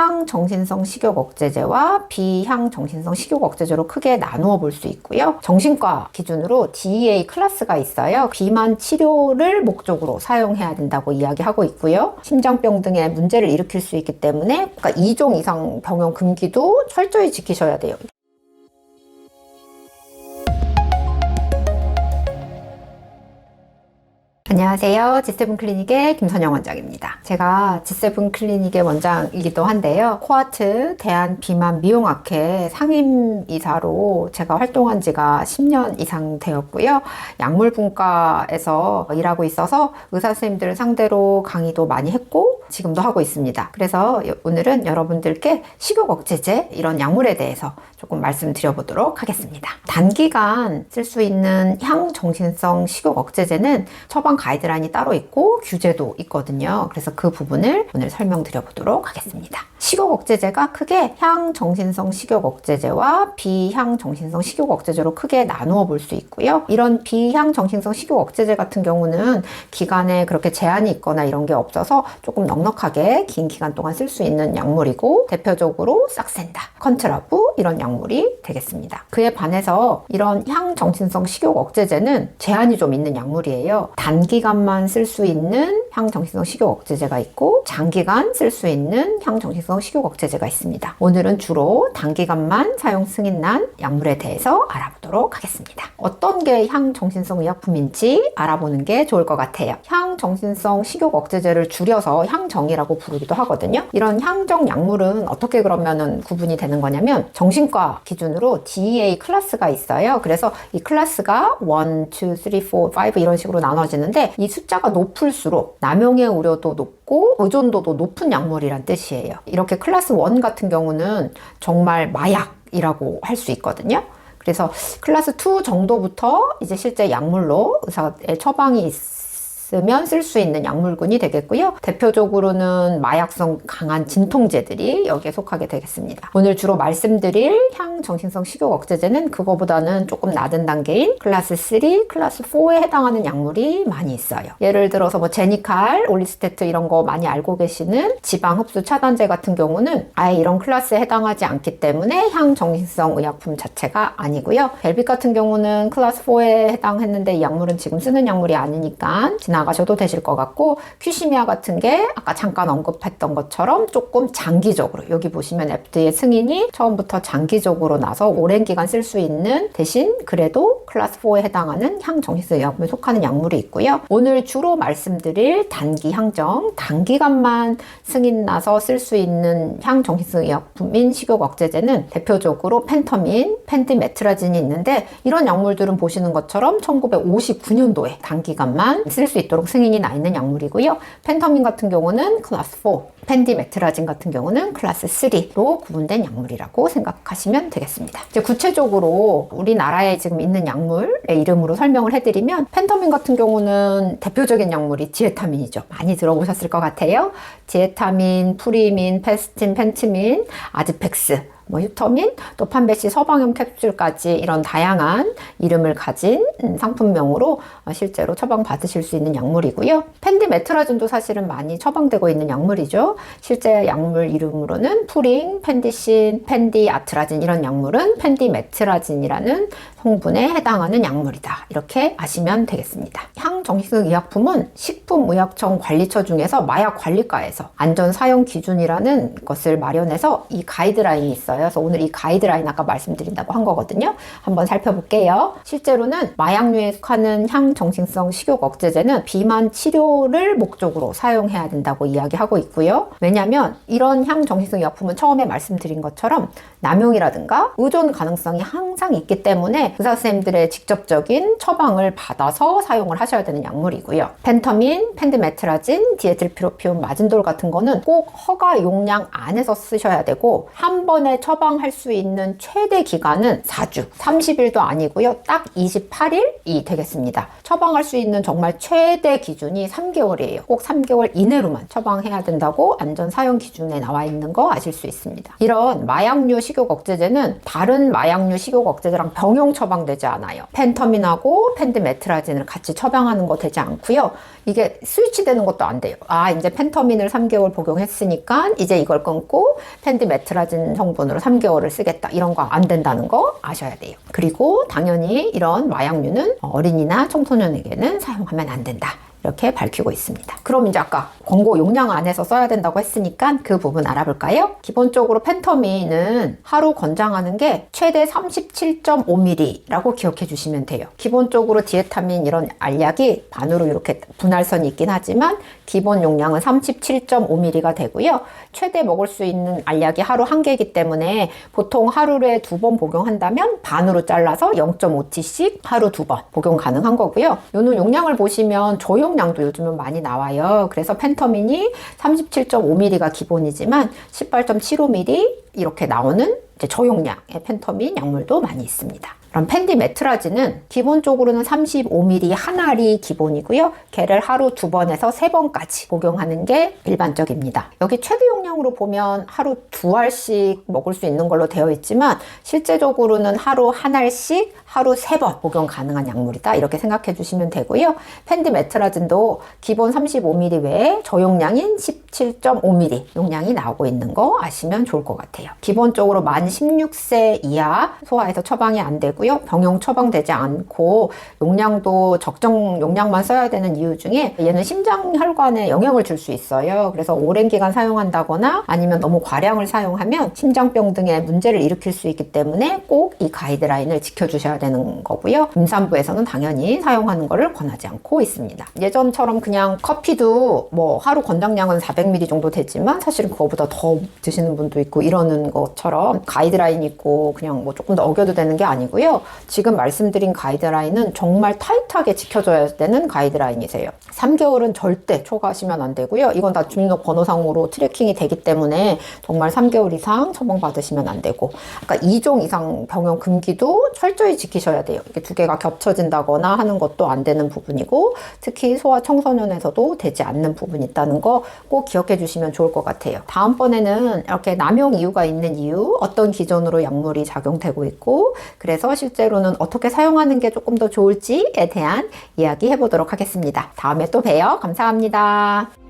향정신성 식욕 억제제와 비향정신성 식욕 억제제로 크게 나누어 볼 수 있고요. 정신과 기준으로 DEA 클래스가 있어요. 비만 치료를 목적으로 사용해야 된다고 이야기하고 있고요. 심장병 등의 문제를 일으킬 수 있기 때문에 2종 이상 병용 금기도 철저히 지키셔야 돼요. 안녕하세요. G7 클리닉의 김선영 원장입니다. 제가 G7 클리닉의 원장이기도 한데요. 코아트 대한비만미용학회 상임이사로 제가 활동한 지가 10년 이상 되었고요. 약물분과에서 일하고 있어서 의사선생님들을 상대로 강의도 많이 했고 지금도 하고 있습니다. 그래서 오늘은 여러분들께 식욕 억제제 이런 약물에 대해서 조금 말씀드려보도록 하겠습니다. 단기간 쓸 수 있는 향정신성 식욕 억제제는 처방 가이드라인이 따로 있고 규제도 있거든요. 그래서 그 부분을 오늘 설명드려보도록 하겠습니다. 식욕 억제제가 크게 향정신성 식욕 억제제와 비향정신성 식욕 억제제로 크게 나누어 볼 수 있고요. 이런 비향정신성 식욕 억제제 같은 경우는 기간에 그렇게 제한이 있거나 이런 게 없어서 조금 넉넉하게 긴 기간 동안 쓸 수 있는 약물이고 대표적으로 싹센다, 컨트라부 이런 약물이 되겠습니다. 그에 반해서 이런 향정신성 식욕 억제제는 제한이 좀 있는 약물이에요. 단기간만 쓸 수 있는 향정신성 식욕 억제제가 있고 장기간 쓸 수 있는 향정신성 식욕 억제제가 있습니다. 오늘은 주로 단기간만 사용 승인난 약물에 대해서 알아보도록 하겠습니다. 어떤 게 향정신성 의약품인지 알아보는 게 좋을 것 같아요. 향정신성 식욕 억제제를 줄여서 향정이라고 부르기도 하거든요. 이런 향정 약물은 어떻게 그러면은 구분이 되는 거냐면 정신과 기준으로 DEA 클래스가 있어요. 그래서 이 클래스가 1, 2, 3, 4, 5 이런 식으로 나눠지는데 이 숫자가 높을수록 남용의 우려도 높고 의존도도 높은 약물이란 뜻이에요. 이렇게 클래스 1 같은 경우는 정말 마약이라고 할 수 있거든요. 그래서 클래스 2 정도부터 이제 실제 약물로 의사의 처방이 쓰면 쓸 수 있는 약물군이 되겠고요. 대표적으로는 마약성 강한 진통제들이 여기에 속하게 되겠습니다. 오늘 주로 말씀드릴 향정신성 식욕 억제제는 그거보다는 조금 낮은 단계인 클래스 3, 클래스 4에 해당하는 약물이 많이 있어요. 예를 들어서 뭐 제니칼, 올리스테트 이런 거 많이 알고 계시는 지방 흡수 차단제 같은 경우는 아예 이런 클래스에 해당하지 않기 때문에 향정신성 의약품 자체가 아니고요. 벨빅 같은 경우는 클래스 4에 해당했는데 이 약물은 지금 쓰는 약물이 아니니까 나가셔도 되실 것 같고, 퀴시미아 같은 게 아까 잠깐 언급했던 것처럼 조금 장기적으로, 여기 보시면 FDA 승인이 처음부터 장기적으로 나서 오랜 기간 쓸 수 있는 대신 그래도 클래스 4에 해당하는 향정신성 의약품에 속하는 약물이 있고요. 오늘 주로 말씀드릴 단기 향정, 단기간만 승인 나서 쓸 수 있는 향정신성 의약품인 식욕 억제제는 대표적으로 펜터민, 펜디메트라진이 있는데 이런 약물들은 보시는 것처럼 1959년도에 단기간만 쓸 수 있도록 승인이 나 있는 약물이고요. 펜터민 같은 경우는 클래스 4, 펜디메트라진 같은 경우는 클래스 3로 구분된 약물이라고 생각하시면 되겠습니다. 이제 구체적으로 우리나라에 지금 있는 약물의 이름으로 설명을 해드리면, 펜터민 같은 경우는 대표적인 약물이 지에타민이죠. 많이 들어보셨을 것 같아요. 지에타민, 프리민, 페스틴, 펜트민, 아즈펙스, 휴터민, 또 판베시 서방염 캡슐까지 이런 다양한 이름을 가진 상품명으로 실제로 처방받으실 수 있는 약물이고요. 펜디메트라진도 사실은 많이 처방되고 있는 약물이죠. 실제 약물 이름으로는 푸링, 펜디신, 펜디아트라진 이런 약물은 펜디메트라진이라는 성분에 해당하는 약물이다. 이렇게 아시면 되겠습니다. 향정신성 의약품은 식품의약청 관리처 중에서 마약관리과에서 안전사용 기준이라는 것을 마련해서 이 가이드라인이 있어요. 그래서 오늘 이 가이드라인 아까 말씀드린다고 한 거거든요. 한번 살펴볼게요. 실제로는 마약류에 속하는 향정신성 식욕 억제제는 비만 치료를 목적으로 사용해야 된다고 이야기하고 있고요. 왜냐하면 이런 향정신성 의약품은 처음에 말씀드린 것처럼 남용이라든가 의존 가능성이 항상 있기 때문에 의사 선생님들의 직접적인 처방을 받아서 사용을 하셔야 되는 약물이고요. 펜터민, 펜디메트라진, 디에틸피로피온, 마진돌 같은 거는 꼭 허가 용량 안에서 쓰셔야 되고, 한 번에 처방할 수 있는 최대 기간은 4주, 30일도 아니고요. 딱 28일이 되겠습니다. 처방할 수 있는 정말 최대 기준이 3개월이에요. 꼭 3개월 이내로만 처방해야 된다고 안전 사용 기준에 나와 있는 거 아실 수 있습니다. 이런 마약류 식욕 억제제는 다른 마약류 식욕 억제제랑 병용 처방되지 않아요. 펜터민하고 펜디메트라진을 같이 처방하는 거 되지 않고요. 이게 스위치 되는 것도 안 돼요. 아, 이제 펜터민을 3개월 복용했으니까 이제 이걸 끊고 펜디메트라진 성분으로 3개월을 쓰겠다. 이런 거 안 된다는 거 아셔야 돼요. 그리고 당연히 이런 마약류는 어린이나 청소년에게는 사용하면 안 된다. 이렇게 밝히고 있습니다. 그럼 이제 아까 권고 용량 안에서 써야 된다고 했으니까 그 부분 알아볼까요? 기본적으로 펜터민은 하루 권장하는 게 최대 37.5mg라고 기억해 주시면 돼요. 기본적으로 디에타민 이런 알약이 반으로 이렇게 분할선이 있긴 하지만 기본 용량은 37.5mg가 되고요. 최대 먹을 수 있는 알약이 하루 1개이기 때문에 보통 하루에 2번 복용한다면 반으로 잘라서 0.5t씩 하루 2번 복용 가능한 거고요. 요는 용량을 보시면 저용량도 요즘은 많이 나와요. 그래서 펜터민이 37.5mg가 기본이지만 18.75mg 이렇게 나오는 이제 저용량의 펜터민 약물도 많이 있습니다. 그럼 펜디메트라진은 기본적으로는 35mg 한 알이 기본이고요. 걔를 하루 2번에서 3번까지 복용하는 게 일반적입니다. 여기 최대 용량으로 보면 하루 2알씩 먹을 수 있는 걸로 되어 있지만 실제적으로는 하루 1알씩 하루 3번 복용 가능한 약물이다. 이렇게 생각해 주시면 되고요. 펜디메트라진도 기본 35mg 외에 저용량인 17.5mg 용량이 나오고 있는 거 아시면 좋을 것 같아요. 기본적으로 만 16세 이하 소아에서 처방이 안 되고 병용 처방되지 않고 용량도 적정 용량만 써야 되는 이유 중에 얘는 심장혈관에 영향을 줄 수 있어요. 그래서 오랜 기간 사용한다거나 아니면 너무 과량을 사용하면 심장병 등의 문제를 일으킬 수 있기 때문에 꼭 이 가이드라인을 지켜주셔야 되는 거고요. 임산부에서는 당연히 사용하는 것을 권하지 않고 있습니다. 예전처럼 그냥 커피도 뭐 하루 권장량은 400ml 정도 되지만 사실은 그거보다 더 드시는 분도 있고 이러는 것처럼 가이드라인 있고 그냥 뭐 조금 더 어겨도 되는 게 아니고요. 지금 말씀드린 가이드라인은 정말 타이트하게 지켜줘야 되는 가이드라인이세요. 3개월은 절대 초과하시면 안 되고요. 이건 다 주민등록번호상으로 트래킹이 되기 때문에 정말 3개월 이상 처방받으시면 안 되고 아까 2종 이상 병용 금기도 철저히 지키셔야 돼요. 이게 두 개가 겹쳐진다거나 하는 것도 안 되는 부분이고 특히 소아 청소년에서도 되지 않는 부분이 있다는 거 꼭 기억해 주시면 좋을 것 같아요. 다음번에는 이렇게 남용 이유가 있는 이유, 어떤 기준으로 약물이 작용되고 있고 그래서 실제로는 어떻게 사용하는 게 조금 더 좋을지에 대한 이야기 해보도록 하겠습니다. 다음에 또 봬요. 감사합니다.